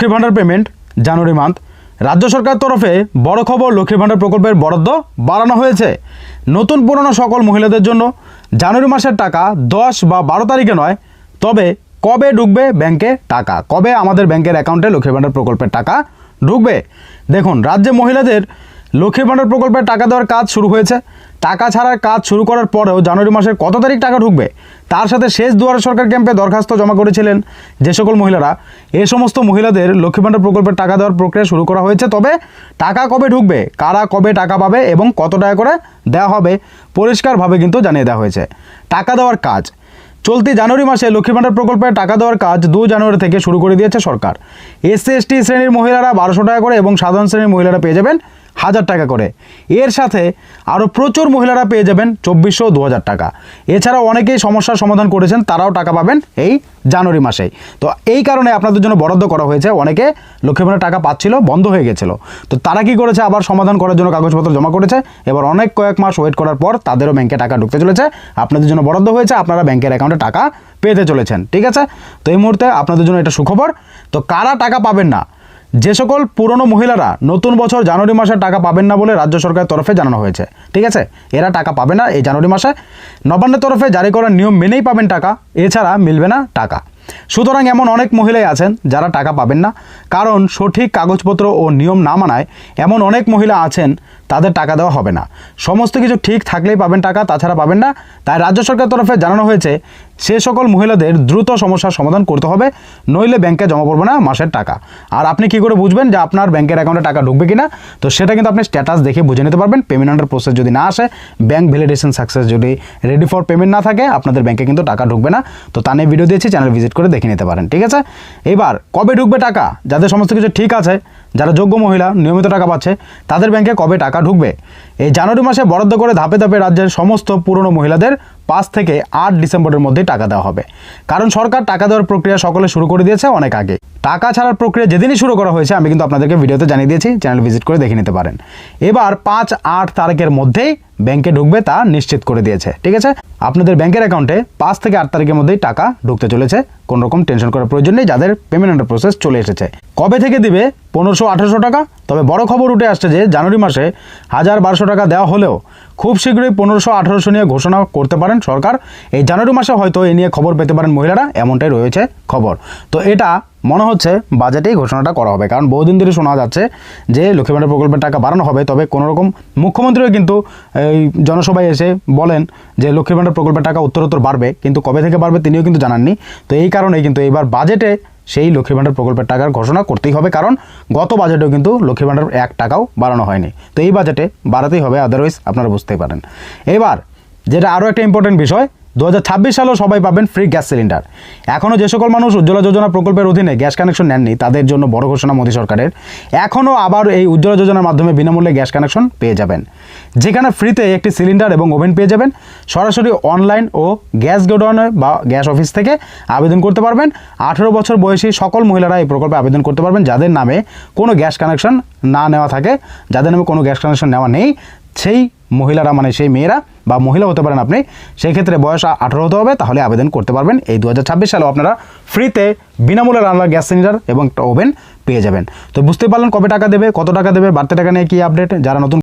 Lakshmi Bhandar payment জানুয়ারি month. রাজ্য সরকার তরফে বড় খবর, লক্ষ্মী ভাণ্ডার প্রকল্পের বরাদ্দ বাড়ানো হয়েছে। নতুন পুরনো সকল মহিলাদের জন্য জানুয়ারি মাসের টাকা 10 বা 12 তারিখে নয়, তবে কবে ঢুকবে ব্যাংকে টাকা, কবে আমাদের ব্যাংকের অ্যাকাউন্টে লক্ষ্মী ভাণ্ডার প্রকল্পের টাকা ঢুকবে। দেখুন, রাজ্যে মহিলাদের লক্ষ্মী ভাণ্ডার প্রকল্পের টাকা দেওয়ার কাজ শুরু হয়েছে। টাকা ছাড়ার কাজ শুরু করার পরেও জানুয়ারি মাসের কত তারিখ টাকা ঢুকবে, তার সাথে শেষ দুয়ারে সরকার ক্যাম্পে দরখাস্ত জমা করেছিলেন যে সকল মহিলারা, এই সমস্ত মহিলাদের লক্ষ্মী ভাণ্ডার প্রকল্পের টাকা দেওয়ার প্রক্রিয়া শুরু করা হয়েছে। তবে টাকা কবে ঢুকবে, কারা কবে টাকা পাবে এবং কত টাকা করে দেওয়া হবে, পরিষ্কারভাবে কিন্তু জানিয়ে দেওয়া হয়েছে। টাকা দেওয়ার কাজ চলতি জানুয়ারি মাসে লক্ষ্মী ভাণ্ডার প্রকল্পের টাকা দেওয়ার কাজ 2 জানুয়ারি থেকে শুরু করে দিয়েছে সরকার। এসসি এসটি শ্রেণীর মহিলারা 1200 টাকা করে এবং সাধারণ শ্রেণীর মহিলারা পেয়ে যাবেন 1000 টাকা করে। এর সাথে আরও প্রচুর মহিলারা পেয়ে যাবেন 2400 ও 2000 টাকা। এছাড়াও অনেকেই সমস্যার সমাধান করেছেন, তারাও টাকা পাবেন এই জানুয়ারি মাসেই। তো এই কারণে আপনাদের জন্য বরাদ্দ করা হয়েছে। অনেকে লক্ষ্মী ভাণ্ডার টাকা পাচ্ছিল, বন্ধ হয়ে গেছিলো, তো তারা কি করেছে, আবার সমাধান করার জন্য কাগজপত্র জমা করেছে। এবার অনেক কয়েক মাস ওয়েট করার পর তাদেরও ব্যাংকে টাকা ঢুকতে চলেছে। আপনাদের জন্য বরাদ্দ হয়েছে, আপনারা ব্যাংকের অ্যাকাউন্টে টাকা পেতে চলেছেন। ঠিক আছে, তো এই মুহূর্তে আপনাদের জন্য এটা সুখবর। তো কারা টাকা পাবেন না, যে সকল পুরনো মহিলারা নতুন বছর জানুয়ারি মাসে টাকা পাবেন না বলে রাজ্য সরকারের তরফে জানানো হয়েছে। ঠিক আছে, এরা টাকা পাবে না এই জানুয়ারি মাসে। নবান্নের তরফে জারি করার নিয়ম মেনেই পাবেন টাকা, এছাড়া মিলবে না টাকা। সুতরাং এমন অনেক মহিলাই আছেন যারা টাকা পাবেন না, কারণ সঠিক কাগজপত্র ও নিয়ম না মানায় এমন অনেক মহিলা আছেন, তাদের টাকা দেওয়া হবে না। সমস্ত কিছু ঠিক থাকলেই পাবেন টাকা, তাছাড়া পাবেন না। তাই রাজ্য সরকারের তরফে জানানো হয়েছে সে সকল মহিলাদের দ্রুত সমস্যার সমাধান করতে হবে, নইলে ব্যাংকে জমা পড়বে না মাসের টাকা। আর আপনি কি করে বুঝবেন যে আপনার ব্যাংকের অ্যাকাউন্টে টাকা ঢুকবে কিনা, তো সেটা কিন্তু আপনি স্ট্যাটাস দেখে বুঝে নিতে পারবেন। পেমেন্ট আন্ডার প্রসেস যদি না আসে, ব্যাংক ভ্যালিডেশন সাকসেস যদি রেডি ফর পেমেন্ট না থাকে, আপনাদের ব্যাংকে কিন্তু টাকা ঢুকবে না। তো তা নিয়ে ভিডিও দিয়েছি, চ্যানেল ভিজিট করে দেখে নিতে পারেন। ঠিক আছে, এবার কবে ঢুকবে টাকা, যাদের সমস্ত কিছু ঠিক আছে, যারা যোগ্য মহিলা নিয়মিত টাকা পাচ্ছে, তাদের ব্যাংকে কবে টাকা ঢুকবে। এই জানুয়ারি মাসে বরাদ্দ করে ধাপে ধাপে রাজ্যের সমস্ত পুরনো মহিলাদের 5 থেকে 8 ডিসেম্বরের মধ্যেই টাকা দেওয়া হবে, কারণ সরকার টাকা দেওয়ার প্রক্রিয়া সকলে শুরু করে দিয়েছে অনেক আগে। টাকা ছাড়ার প্রক্রিয়া যেদিনই শুরু করা হয়েছে আমি কিন্তু আপনাদেরকে ভিডিওতে জানিয়ে দিয়েছি, চ্যানেল ভিজিট করে দেখে নিতে পারেন। এবার 5-8 তারিখের মধ্যেই ব্যাংকে ঢুকবে তা নিশ্চিত করে দিয়েছে। ঠিক আছে, আপনাদের ব্যাংকের অ্যাকাউন্টে 5 থেকে 8 তারিখের মধ্যেই টাকা ঢুকতে চলেছে, কোনো রকম টেনশন করার প্রয়োজন নেই যাদের পেমেন্ট আন্ডার প্রসেস চলে এসেছে। কবে থেকে দিবে 1500-1800 টাকা। তবে বড় খবর উঠে আসছে যে জানুয়ারি মাসে 1000-1200 টাকা দেওয়া হলেও খুব শীঘ্রই 1500-1800 নিয়ে ঘোষণা করতে পারেন সরকার। এই জানুয়ারি মাসে হয়তো এ নিয়ে খবর পেতে পারেন মহিলারা, এমনটাই রয়েছে খবর। তো এটা মনে হচ্ছে বাজেটেই ঘোষণাটা করা হবে, কারণ বহুদিন ধরে শোনা যাচ্ছে যে লক্ষ্মী ভাণ্ডার প্রকল্পের টাকা বাড়ানো হবে। তবে কোনোরকম মুখ্যমন্ত্রীও কিন্তু এই জনসভায় এসে বলেন যে লক্ষ্মী ভাণ্ডার প্রকল্পের টাকা উত্তরোত্তর বাড়বে, কিন্তু কবে থেকে বাড়বে তিনিও কিন্তু জানাননি। তো এই কারণেই কিন্তু এবার বাজেটে সেই লক্ষ্মী ভাণ্ডার প্রকল্পের টাকার ঘোষণা করতেই হবে, কারণ গত বাজেটেও কিন্তু লক্ষ্মী ভাণ্ডার 1 টাকাও বাড়ানো হয়নি। তো এই বাজেটে বাড়াতেই হবে, আদারওয়াইজ আপনারা বুঝতেই পারেন। এবার যেটা আরও একটা ইম্পর্টেন্ট বিষয়, 2026 সালেও সবাই পাবেন ফ্রি গ্যাস সিলিন্ডার। এখনও যে সকল মানুষ উজ্জ্বলা যোজনা প্রকল্পের অধীনে গ্যাস কানেকশন নেননি, তাদের জন্য বড় ঘোষণা মোদী সরকারের। এখনও আবার এই উজ্জ্বলা যোজনার মাধ্যমে বিনামূল্যে গ্যাস কানেকশন পেয়ে যাবেন, যেখানে ফ্রিতে একটি সিলিন্ডার এবং ওভেন পেয়ে যাবেন। সরাসরি অনলাইন ও গ্যাস গোডাউনে বা গ্যাস অফিস থেকে আবেদন করতে পারবেন। 18 বছর বয়সী সকল মহিলারা এই প্রকল্পে আবেদন করতে পারবেন, যাদের নামে কোনো গ্যাস কানেকশন না নেওয়া থাকে, যাদের নামে কোনো গ্যাস কানেকশন নেওয়া নেই, সেই মহিলারা, মানে সেই মেয়েরা বা মহিলা হতে পারেন আপনি, সেই ক্ষেত্রে বয়স 18 হতে হবে, তাহলে আবেদন করতে পারবেন। এই 2026 সালেও আপনারা ফ্রিতে বিনামূল্যে রান্নার গ্যাস সিলিন্ডার এবং একটা ওভেন পেয়ে যাবেন। তো বুঝতে পারলেন কবে টাকা দেবে, কত টাকা দেবে, বাড়তি টাকা নিয়ে কী আপডেট। যারা নতুন